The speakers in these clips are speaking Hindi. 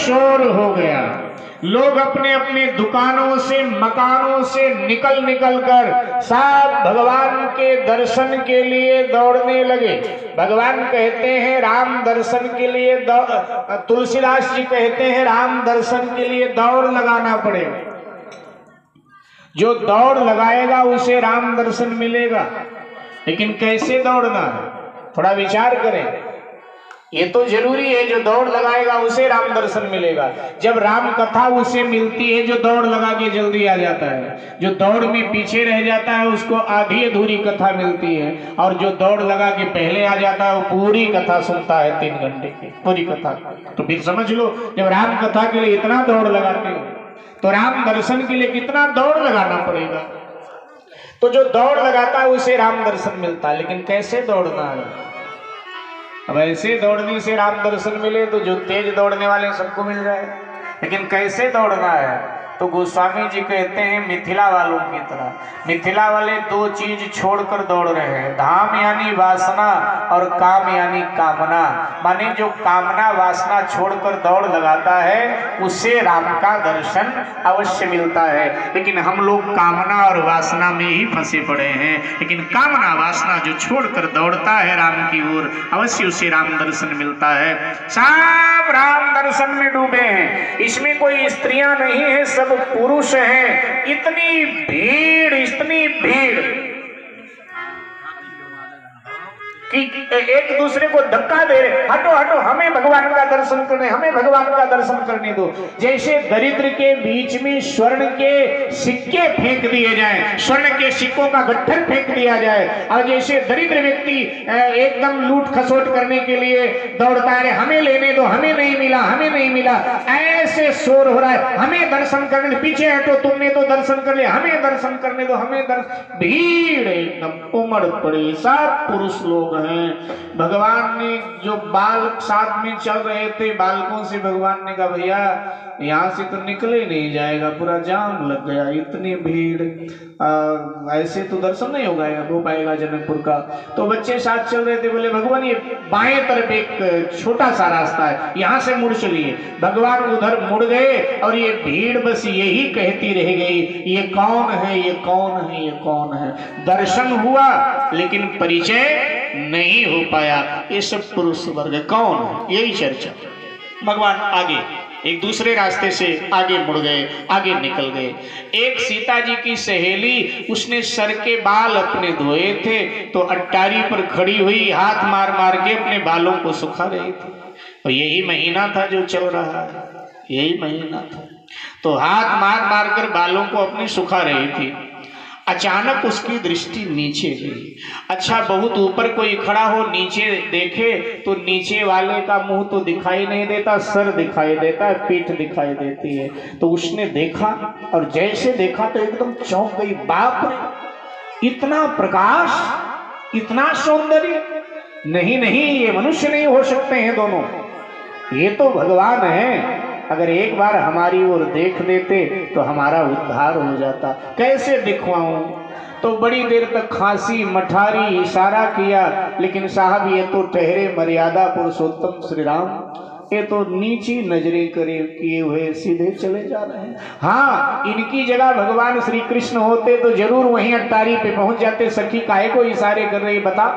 शोर हो गया। लोग अपने अपने दुकानों से मकानों से निकल निकल कर सब भगवान के दर्शन के लिए दौड़ने लगे। भगवान कहते हैं राम दर्शन के लिए तुलसीदास जी कहते हैं राम दर्शन के लिए दौड़ लगाना पड़ेगा। जो दौड़ लगाएगा उसे राम दर्शन मिलेगा। लेकिन कैसे दौड़ना है, थोड़ा विचार करें। ये तो जरूरी है जो दौड़ लगाएगा उसे राम दर्शन मिलेगा। जब राम कथा उसे मिलती है जो दौड़ लगा के जल्दी आ जाता है। जो दौड़ में पीछे रह जाता है उसको आधी अधूरी कथा मिलती है, और जो दौड़ लगा के पहले आ जाता है वो पूरी कथा सुनता है 3 घंटे की पूरी कथा। तो फिर समझ लो, जब राम कथा के लिए इतना दौड़ लगाते हो तो राम दर्शन के लिए कितना दौड़ लगाना पड़ेगा। तो जो दौड़ लगाता है उसे राम दर्शन मिलता है। लेकिन कैसे दौड़ना है? अब ऐसे दौड़ने से राम दर्शन मिले तो जो तेज दौड़ने वाले सबको मिल जाए। लेकिन कैसे दौड़ना है? तो गोस्वामी जी कहते हैं मिथिला वालों की तरह। मिथिला वाले 2 चीज छोड़कर दौड़ रहे हैं, धाम यानी वासना और काम यानी कामना। माने जो कामना वासना छोड़कर दौड़ लगाता है उसे राम का दर्शन अवश्य मिलता है। लेकिन हम लोग कामना और वासना में ही फंसे पड़े हैं। लेकिन कामना वासना जो छोड़कर दौड़ता है राम की ओर अवश्य उसे राम दर्शन मिलता है। सब राम दर्शन में डूबे हैं, इसमें कोई स्त्रियां नहीं है, सब पुरुष हैं। इतनी भीड़ कि एक दूसरे को धक्का दे रहे, हटो हटो हमें भगवान का दर्शन करने, हमें भगवान का दर्शन करने दो। जैसे दरिद्र के बीच में स्वर्ण के सिक्के फेंक दिए जाएं, स्वर्ण के सिक्कों का गट्ठर फेंक दिया जाए, और जैसे दरिद्र व्यक्ति एकदम लूट खसोट करने के लिए दौड़ता है, हमें लेने दो, हमें नहीं मिला, हमें नहीं मिला, ऐसे शोर हो रहा है, हमें दर्शन करने, पीछे हटो तुमने तो दर्शन कर लिया, हमें दर्शन करने दो, हमें दर्शन। भीड़ एकदम उमड़ पड़ी, सब पुरुष लोग हैं। भगवान ने जो बाल साथ में चल रहे थे, बालकों से भगवान ने कहा भैया यहाँ से तो निकले नहीं जाएगा, पूरा जाम लग गया, इतनी भीड़, ऐसे तो दर्शन नहीं हो पाएगा जनकपुर का। तो बच्चे साथ चल रहे थे, बोले भगवान ये बाएं तरफ एक छोटा सा रास्ता है, यहाँ से मुड़ चलिए। भगवान उधर मुड़ गए और ये भीड़ बस यही कहती रह गई, ये कौन है, ये कौन है, ये कौन है। दर्शन हुआ लेकिन परिचय नहीं हो पाया। ये सब पुरुष वर्ग कौन है, यही चर्चा। भगवान आगे एक दूसरे रास्ते से आगे मुड़ गए, आगे निकल गए। एक सीता जी की सहेली, उसने सर के बाल अपने धोए थे तो अट्टारी पर खड़ी हुई हाथ मार मार के अपने बालों को सुखा रही थी। और यही महीना था जो चल रहा है, यही महीना था। तो हाथ मार मार कर बालों को अपने सुखा रही थी। अचानक उसकी दृष्टि नीचे गई। अच्छा, बहुत ऊपर कोई खड़ा हो, नीचे देखे तो नीचे वाले का मुंह तो दिखाई नहीं देता, सर दिखाई देता है, पीठ दिखाई देती है। तो उसने देखा और जैसे देखा तो एकदम चौंक गई, बाप रे, इतना प्रकाश, इतना सौंदर्य, नहीं नहीं ये मनुष्य नहीं हो सकते हैं दोनों, ये तो भगवान है। अगर एक बार हमारी ओर देख देते तो हमारा उद्धार हो जाता। कैसे दिखवाऊं? तो बड़ी देर तक खांसी, मठारी, इशारा किया, लेकिन साहब ये तो ठहरे मर्यादा पुरुषोत्तम श्री राम, ये तो नीची नजरें करे किए हुए सीधे चले जा रहे हैं। हाँ, इनकी जगह भगवान श्री कृष्ण होते तो जरूर वहीं अट्टारी पे पहुंच जाते। सखी काहे को इशारे कर रही बता,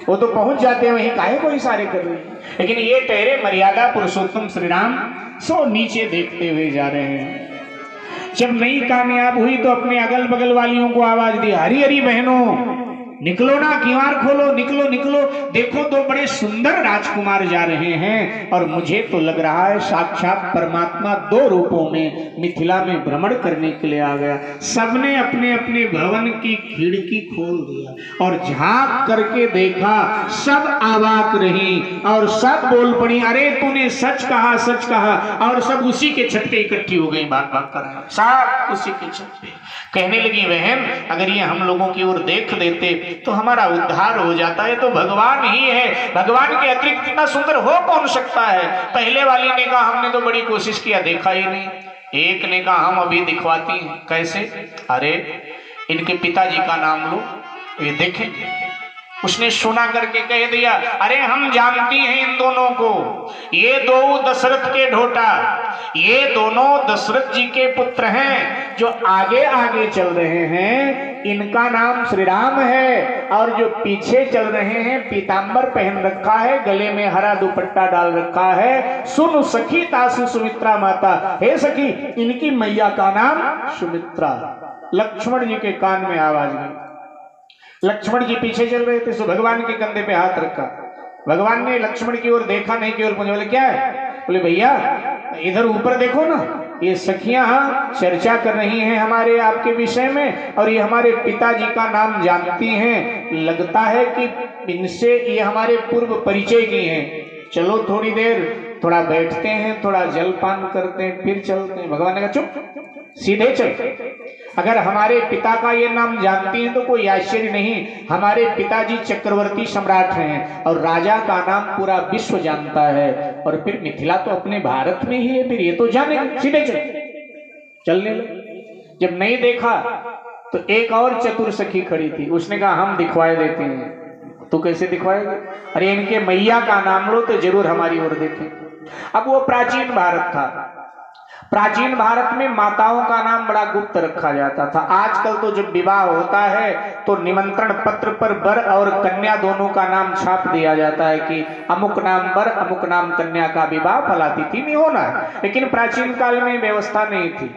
वो तो पहुंच जाते वहीं, काहे को इशारे कर रही। लेकिन ये ठहरे मर्यादा पुरुषोत्तम श्री राम, सो नीचे देखते हुए जा रहे हैं। जब नहीं कामयाब हुई तो अपने अगल बगल वालियों को आवाज दी, हरी हरी बहनों निकलो ना, किवाड़ खोलो, निकलो निकलो, देखो तो बड़े सुंदर राजकुमार जा रहे हैं। और मुझे तो लग रहा है साक्षात परमात्मा 2 रूपों में मिथिला में भ्रमण करने के लिए आ गया। सबने अपने अपने भवन की खिड़की खोल दिया और झांक करके देखा, सब अवाक रही और सब बोल पड़ी, अरे तूने सच कहा, सच कहा। और सब उसी के छत पे इकट्ठी हो गई, बात बात कर रहे, सब उसी के छत पे। कहने लगी, बहन अगर ये हम लोगों की ओर देख देते तो हमारा उद्धार हो जाता है। तो भगवान ही है, भगवान के अतिरिक्त इतना सुंदर हो कौन सकता है। पहले वाली ने कहा हमने तो बड़ी कोशिश किया, देखा ही नहीं। एक ने कहा हम अभी दिखवाती हैं। कैसे? अरे इनके पिताजी का नाम लो, ये देखेंगे। उसने सुना करके कह दिया, अरे हम जानती हैं इन दोनों को, ये दो दशरथ के ढोटा, ये दोनों दशरथ जी के पुत्र हैं। जो आगे आगे चल रहे हैं इनका नाम श्री राम है, और जो पीछे चल रहे हैं पीतांबर पहन रखा है, गले में हरा दुपट्टा डाल रखा है। सुन सखी तासु सुमित्रा माता, हे सखी इनकी मैया का नाम सुमित्रा। लक्ष्मण जी के कान में आवाज गई। लक्ष्मण जी पीछे चल रहे थे, सो भगवान के कंधे पे हाथ रखा। भगवान ने लक्ष्मण की ओर देखा नहीं, की ओर पूछा, बोले क्या है? बोले भैया इधर ऊपर देखो ना, ये सखियां चर्चा कर रही हैं हमारे आपके विषय में, और ये हमारे पिताजी का नाम जानती हैं। लगता है कि इनसे ये हमारे पूर्व परिचय की हैं। चलो थोड़ी देर थोड़ा बैठते हैं, थोड़ा जलपान करते हैं, फिर चलते हैं। भगवान ने कहा चुप, सीधे चल। अगर हमारे पिता का ये नाम जानती हैं तो कोई आश्चर्य नहीं, हमारे पिताजी चक्रवर्ती सम्राट हैं और राजा का नाम पूरा विश्व जानता है, और फिर मिथिला तो अपने भारत में ही है, फिर ये तो जाने। सीधे चल। चलने लगे। जब नहीं देखा तो एक और चतुर सखी खड़ी थी, उसने कहा हम दिखवाए देते हैं। तो कैसे दिखवाएगा? अरे इनके मैया का नाम लो तो जरूर हमारी ओर देखें। अब वो प्राचीन भारत था। प्राचीन भारत में माताओं का नाम बड़ा गुप्त रखा जाता था। आजकल तो जब विवाह होता है तो निमंत्रण पत्र पर वर और कन्या दोनों का नाम छाप दिया जाता है कि अमुक नाम वर अमुक नाम कन्या का विवाह फला तिथि में होना है। लेकिन प्राचीन काल में व्यवस्था नहीं थी।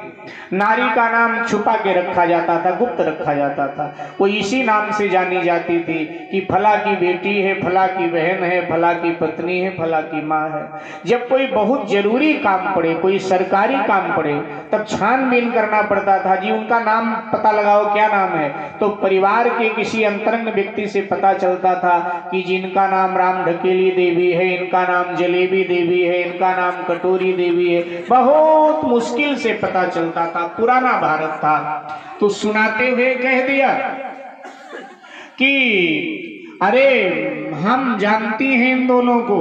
नारी का नाम छुपा के रखा जाता था, गुप्त रखा जाता था। वो इसी नाम से जानी जाती थी कि फला की बेटी है, फला की बहन है, फला की पत्नी है, फला की माँ है। जब कोई बहुत जरूरी काम पड़े, कोई सरकारी काम पड़े, तब छानबीन करना पड़ता था। जी उनका नाम पता लगाओ, क्या नाम है? तो परिवार के किसी अंतरंग व्यक्ति से पता चलता था कि जिनका नाम राम ढकेली देवी है, इनका नाम जलेबी देवी है, इनका नाम कटोरी देवी है। बहुत मुश्किल से पता चलता था। पुराना भारत था। तो सुनाते हुए कह दिया कि अरे हम जानती हैं इन दोनों को।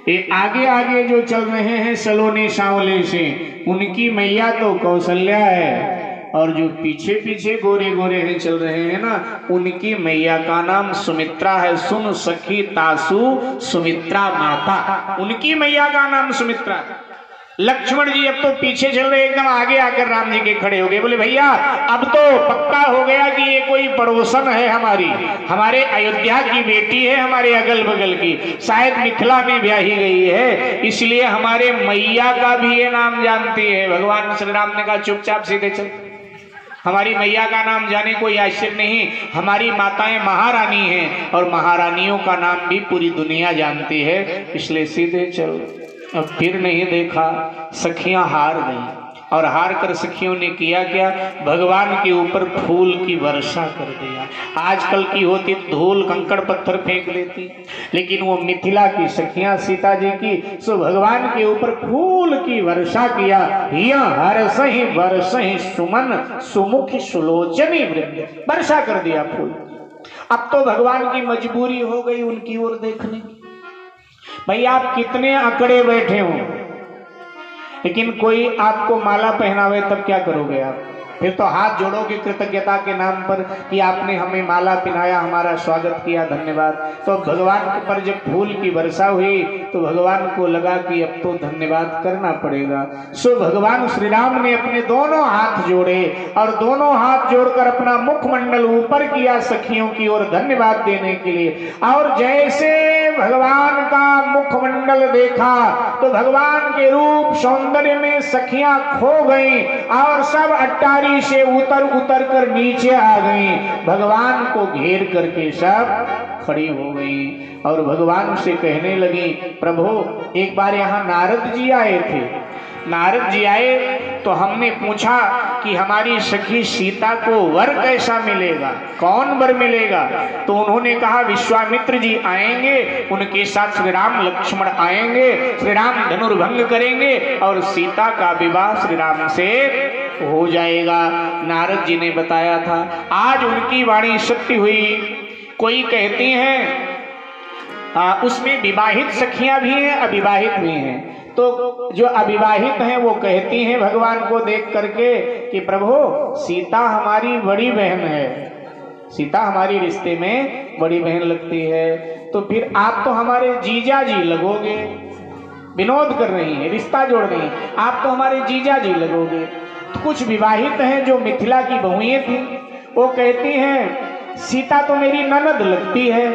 ये आगे आगे जो चल रहे हैं सलोने सांवले से, उनकी मैया तो कौशल्या है, और जो पीछे पीछे गोरे गोरे हैं चल रहे हैं ना, उनकी मैया का नाम सुमित्रा है। सुन सखी तासु सुमित्रा माता, उनकी मैया का नाम सुमित्रा। लक्ष्मण जी अब तो पीछे चल रहे, एकदम आगे आकर राम जी के खड़े हो गए। बोले भैया अब तो पक्का हो गया कि ये कोई पड़ोसन है हमारी, हमारे अयोध्या की बेटी है, हमारे अगल बगल की, शायद मिथिला में ब्याही गई है, इसलिए हमारे मैया का भी ये नाम जानती है। भगवान श्री राम ने कहा चुपचाप सीधे चल। हमारी मैया का नाम जाने कोई आश्चर्य नहीं। हमारी माताएं महारानी हैं और महारानियों का नाम भी पूरी दुनिया जानती है, इसलिए सीधे चल। अब फिर नहीं देखा, सखियां हार गई, और हार कर सखियों ने किया क्या? भगवान के ऊपर फूल की वर्षा कर दिया। आजकल की होती धूल कंकड़ पत्थर फेंक देती, लेकिन वो मिथिला की सखियां सीता जी की, सो भगवान के ऊपर फूल की वर्षा किया। हिया हरसहि वर्षहि सुमन सुमुख सुलोचनी वृंद, वर्षा कर दिया फूल। अब तो भगवान की मजबूरी हो गई उनकी ओर देखने की। भाई आप कितने अकड़े बैठे हो, लेकिन कोई आपको माला पहनावे तब क्या करोगे आप? फिर तो हाथ जोड़ोगे कृतज्ञता के नाम पर कि आपने हमें माला पहनाया, हमारा स्वागत किया, धन्यवाद। तो भगवान पर जब फूल की वर्षा हुई तो भगवान को लगा कि अब तो धन्यवाद करना पड़ेगा। सो भगवान श्री राम ने अपने दोनों हाथ जोड़े और दोनों हाथ जोड़कर अपना मुखमंडल ऊपर किया सखियों की ओर धन्यवाद देने के लिए। और जैसे भगवान का मुखमंडल देखा तो भगवान के रूप सौंदर्य में सखियां खो गई और सब अट्टारी से उतर उतर कर नीचे आ गई। भगवान को घेर करके सब खड़ी हो गई और भगवान से कहने लगी, प्रभु एक बार यहाँ नारद जी आए थे। नारद जी आए तो हमने पूछा कि हमारी सखी सीता को वर कैसा मिलेगा, कौन वर मिलेगा? तो उन्होंने कहा विश्वामित्र जी आएंगे, उनके साथ श्री राम लक्ष्मण आएंगे, श्री राम धनुर्भंग करेंगे और सीता का विवाह श्री राम से हो जाएगा। नारद जी ने बताया था। आज उनकी वाणी सत्य हुई। कोई कहती हैं उसमें विवाहित सखियां भी हैं, अविवाहित भी हैं। तो जो अविवाहित हैं वो कहती हैं भगवान को देख करके कि प्रभु सीता हमारी बड़ी बहन है, सीता हमारी रिश्ते में बड़ी बहन लगती है, तो फिर आप तो हमारे जीजा जी लगोगे। विनोद कर रही हैं, रिश्ता जोड़ रही हैं। आप तो हमारे जीजा जी लगोगे। तो कुछ विवाहित हैं जो मिथिला की बहुएं थी, वो कहती हैं सीता तो मेरी ननद लगती है,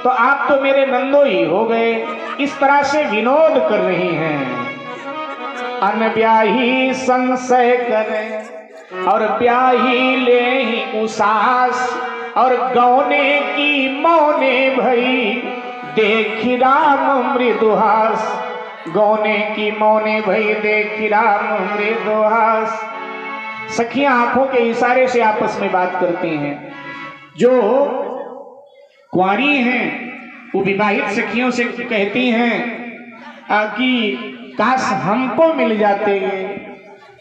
तो आप तो मेरे नंदोई हो गए। इस तरह से विनोद कर रही हैं। अनब्याही संशय करे और ब्याही ले ही उसास, और गौने की मौने भई देखी राम मृदुहास। गौने की मौने भई देखी राम मृदुहास। सखियां आंखों के इशारे से आपस में बात करती हैं। जो कुंवारी हैं वो विवाहित सखियों से कहती हैं कि काश हमको मिल जाते हैं।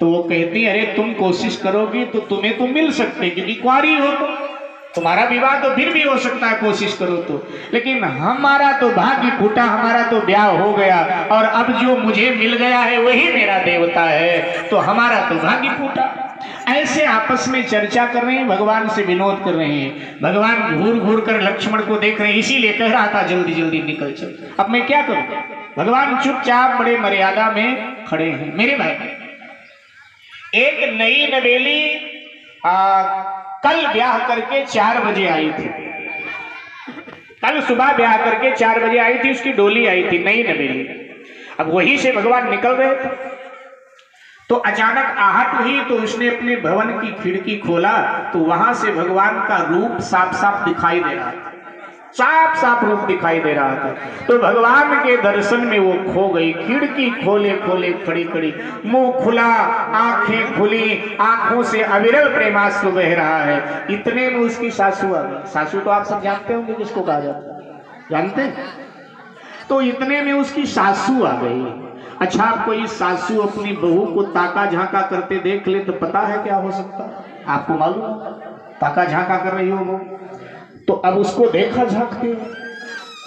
तो वो कहती अरे तुम कोशिश करोगी तो तुम्हें तो मिल सकते, क्योंकि कुंवारी हो तो तुम्हारा विवाह तो फिर भी हो सकता है कोशिश करो तो, लेकिन हमारा तो भाग्य फूटा, हमारा तो ब्याह हो गया और अब जो मुझे मिल गया है वही मेरा देवता है, तो हमारा तो भाग्य फूटा। ऐसे आपस में चर्चा कर रहे हैं, भगवान से विनोद कर रहे हैं। भगवान घूर घूर कर लक्ष्मण को देख रहे हैं, इसीलिए कह रहा था जल्दी जल्दी निकल चल। अब मैं क्या करूं? भगवान चुपचाप बड़े मर्यादा में खड़े हैं। मेरे भाई, एक नई नवेली कल ब्याह करके 4 बजे आई थी। कल सुबह ब्याह करके 4 बजे आई थी, उसकी डोली आई थी, नई नवेली। अब वहीं से भगवान निकल रहे थे तो अचानक आहट हुई, तो उसने अपने भवन की खिड़की खोला तो वहां से भगवान का रूप साफ साफ दिखाई दे रहा था, साफ साफ रूप दिखाई दे रहा था। तो भगवान के दर्शन में वो खो गई। खिड़की खोले खोले खड़ी खड़ी, मुंह खुला, आंखें खुली, आंखों से अविरल प्रेमाश्रु बह रहा है। इतने में उसकी सासू आ गई। सासू तो आप सब जानते होंगे किसको कहा जाता है, जानते हैं? तो इतने में उसकी सासू आ गई। अच्छा, कोई सासू अपनी बहू को ताका झांका करते देख ले तो पता है क्या हो सकता है? आपको मालूम? ताका झांका कर रही हो वो, तो अब उसको देखा झांकते हो,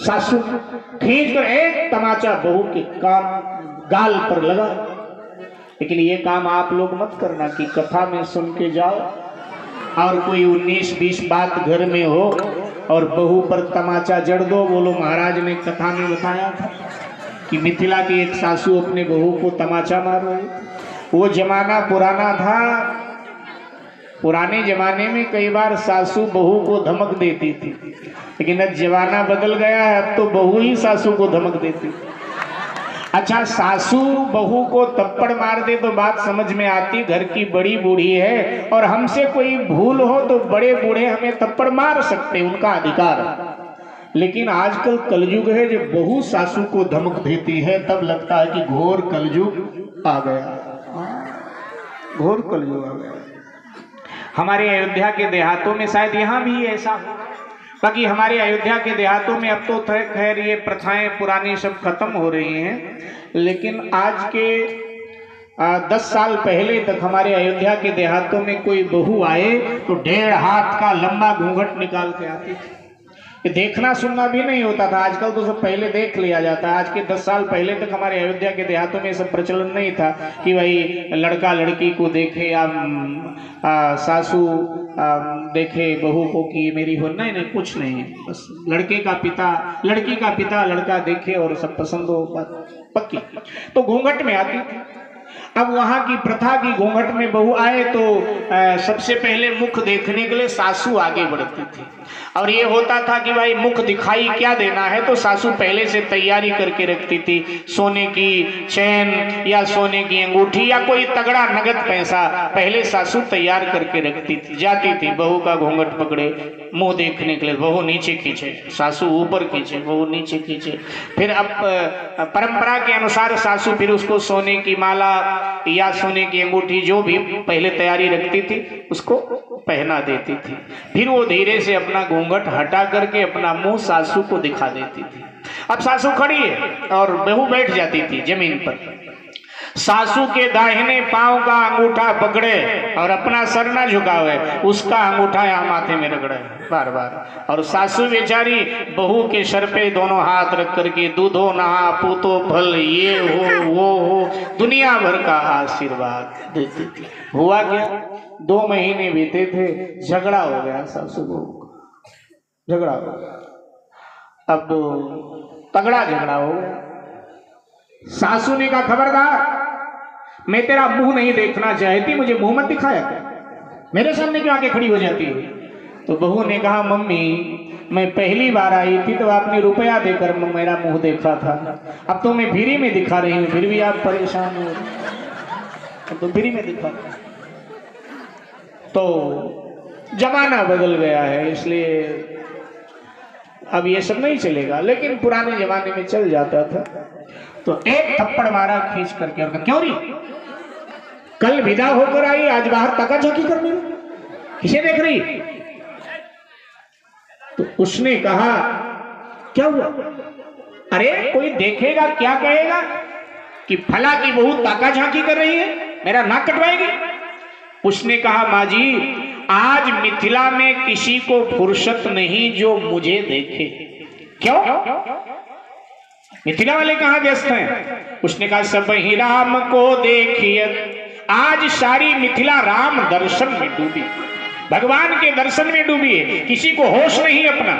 सासू खींच कर एक तमाचा बहू के गाल पर लगा। लेकिन ये काम आप लोग मत करना कि कथा में सुन के जाओ और कोई 19-20 बात घर में हो और बहू पर तमाचा जड़ दो। बोलो महाराज ने कथा में बताया था कि मिथिला की एक सासू अपने बहू को तमाचा मार रही। वो जमाना पुराना था। पुराने जमाने में कई बार सासू बहू को धमक देती थी, लेकिन अब जमाना बदल गया है, अब तो बहू ही सासू को धमक देती। अच्छा, सासू बहू को थप्पड़ मार दे तो बात समझ में आती, घर की बड़ी बूढ़ी है और हमसे कोई भूल हो तो बड़े बूढ़े हमें थप्पड़ मार सकते, उनका अधिकार। लेकिन आजकल कलयुग है, जब बहू सासू को धमक देती है तब लगता है कि घोर कलयुग आ गया, घोर कलयुग आ गया। हमारे अयोध्या के देहातों में शायद यहाँ भी ऐसा हो, बाकी हमारे अयोध्या के देहातों में अब तो खैर ये प्रथाएं पुरानी सब खत्म हो रही हैं, लेकिन आज के 10 साल पहले तक हमारे अयोध्या के देहातों में कोई बहू आए तो 1.5 हाथ का लंबा घूंघट निकाल के आती थी। देखना सुनना भी नहीं होता था, आजकल तो सब पहले देख लिया जाता है। आज के 10 साल पहले तक हमारे अयोध्या के देहातों में सब प्रचलन नहीं था कि भाई लड़का लड़की को देखे या सासू देखे बहू को कि मेरी हो, नहीं, कुछ नहीं। बस लड़के का पिता लड़की का पिता लड़का देखे और सब पसंद हो, पक्की। तो घूंघट में आती थी। अब वहां की प्रथा की घूंघट में बहू आए तो सबसे पहले मुख देखने के लिए सासू आगे बढ़ती थी, और ये होता था कि भाई मुख दिखाई क्या देना है, तो सासू पहले से तैयारी करके रखती थी। सोने की चैन या सोने की अंगूठी या कोई तगड़ा नगद पैसा पहले सासू तैयार करके रखती थी। जाती थी, बहू का घूंघट पकड़े, मुंह देखने के लिए, बहू नीचे खींचे, सासू ऊपर खींचे, बहू नीचे खींचे। फिर अब परंपरा के अनुसार सासू फिर उसको सोने की माला या सोने की अंगूठी जो भी पहले तैयारी रखती थी उसको पहना देती थी। फिर वो धीरे से अपना घूंघट हटा करके अपना मुंह सासू को दिखा देती थी। अब सासू खड़ी है और बहू बैठ जाती थी जमीन पर। सासू के दाहिने पांव का अंगूठा पकड़े और अपना सर न झुकावे, उसका अंगूठा यहाँ माथे में रगड़े बार बार। और सासू बेचारी बहू के सर पे दोनों हाथ रख करके दूधो नहा पूतो फल, ये हो वो हो, दुनिया भर का आशीर्वाद देती थी। हुआ क्या, 2 महीने बीते थे, झगड़ा हो गया सासू बहू, झगड़ा हो गया। अब तगड़ा झगड़ा हो गया। सासू ने कहा खबरदार, मैं तेरा मुंह नहीं देखना चाहती, मुझे मुंह मत दिखाया, मेरे सामने क्यों आके खड़ी हो जाती है। तो बहू ने कहा मम्मी मैं पहली बार आई थी तो आपने रुपया देकर मेरा मुंह देखा था, अब तो मैं फ्री में दिखा रही हूँ, फिर भी आप परेशान हो, अब तो फ्री में दिखा। तो जमाना बदल गया है, इसलिए अब ये सब नहीं चलेगा, लेकिन पुराने जमाने में चल जाता था। तो एक थप्पड़ मारा खींच करके, और क्यों रही कल विदा होकर आई, आज बाहर तका झाकी करने किसे देख रही। तो उसने कहा क्या हुआ, अरे कोई देखेगा क्या कहेगा कि फला की बहू ताका झांकी कर रही है, मेरा नाक कटवाएगी। उसने कहा माँ जी आज मिथिला में किसी को फुर्सत नहीं जो मुझे देखे। क्यों, मिथिला वाले कहाँ व्यस्त हैं। उसने कहा सब ही राम को देखिए, आज सारी मिथिला राम दर्शन में डूबी, भगवान के दर्शन में डूबी है, किसी को होश नहीं अपना।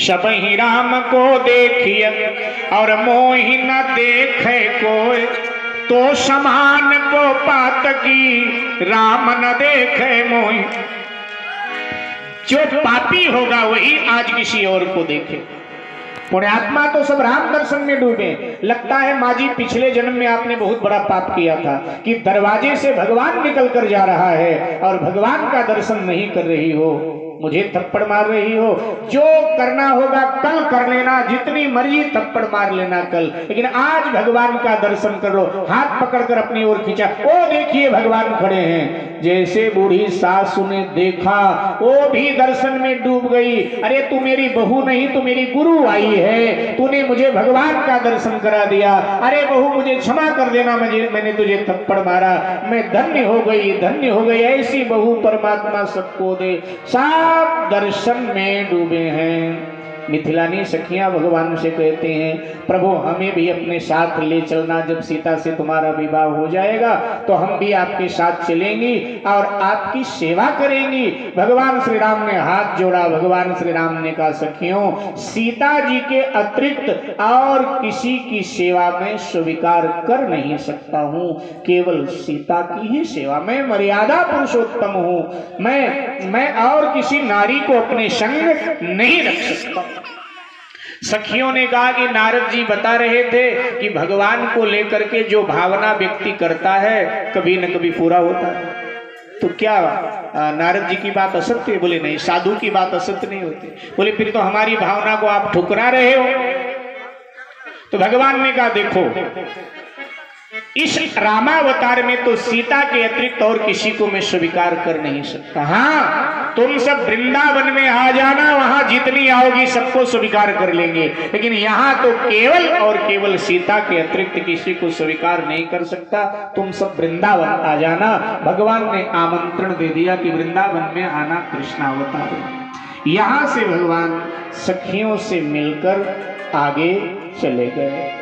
सब ही राम को देखिए और मोहि न देखे कोई, तो समान को पात की राम न देखे मोहि। जो पापी होगा वही आज किसी और को देखे। पुण्यात्मा तो सब राम दर्शन में डूबे। लगता है माँ जी पिछले जन्म में आपने बहुत बड़ा पाप किया था कि दरवाजे से भगवान निकल कर जा रहा है और भगवान का दर्शन नहीं कर रही हो, मुझे थप्पड़ मार रही हो। जो करना होगा कल कर लेना, जितनी मर्जी थप्पड़ मार लेना कल, लेकिन आज भगवान का दर्शन कर लो। हाथ पकड़कर अपनी ओर खींचा, ओ देखिए भगवान खड़े हैं। जैसे बूढ़ी सासू ने देखा वो भी दर्शन में डूब गई। अरे तू मेरी बहू नहीं, तू मेरी गुरु आई है, तूने मुझे भगवान का दर्शन करा दिया। अरे बहू मुझे क्षमा कर देना, मैंने तुझे थप्पड़ मारा, मैं धन्य हो गई, धन्य हो गई। ऐसी बहू परमात्मा सबको दे। सब दर्शन में डूबे हैं। मिथिलानी सखियां भगवान से कहते हैं प्रभु हमें भी अपने साथ ले चलना, जब सीता से तुम्हारा विवाह हो जाएगा तो हम भी आपके साथ चलेंगी और आपकी सेवा करेंगी। भगवान श्री राम ने हाथ जोड़ा। भगवान श्री राम ने कहा सखियों सीता जी के अतिरिक्त और किसी की सेवा में स्वीकार कर नहीं सकता हूँ, केवल सीता की ही सेवा। मैं मर्यादा पुरुषोत्तम हूँ, मैं और किसी नारी को अपने संग नहीं रख सकता। सखियों ने कहा कि नारद जी बता रहे थे कि भगवान को लेकर के जो भावना व्यक्ति करता है कभी न कभी पूरा होता है। तो क्या नारद जी की बात असत्य है? बोले नहीं, साधु की बात असत्य नहीं होती। बोले फिर तो हमारी भावना को आप ठुकरा रहे हो। तो भगवान ने कहा देखो इस रामावतार में तो सीता के अतिरिक्त और किसी को मैं स्वीकार कर नहीं सकता। हाँ तुम सब वृंदावन में आ जाना, वहां जितनी आओगी सबको स्वीकार कर लेंगे, लेकिन यहाँ तो केवल और केवल सीता के अतिरिक्त किसी को स्वीकार नहीं कर सकता। तुम सब वृंदावन आ जाना। भगवान ने आमंत्रण दे दिया कि वृंदावन में आना कृष्णावतार। यहाँ से भगवान सखियों से मिलकर आगे चले गए।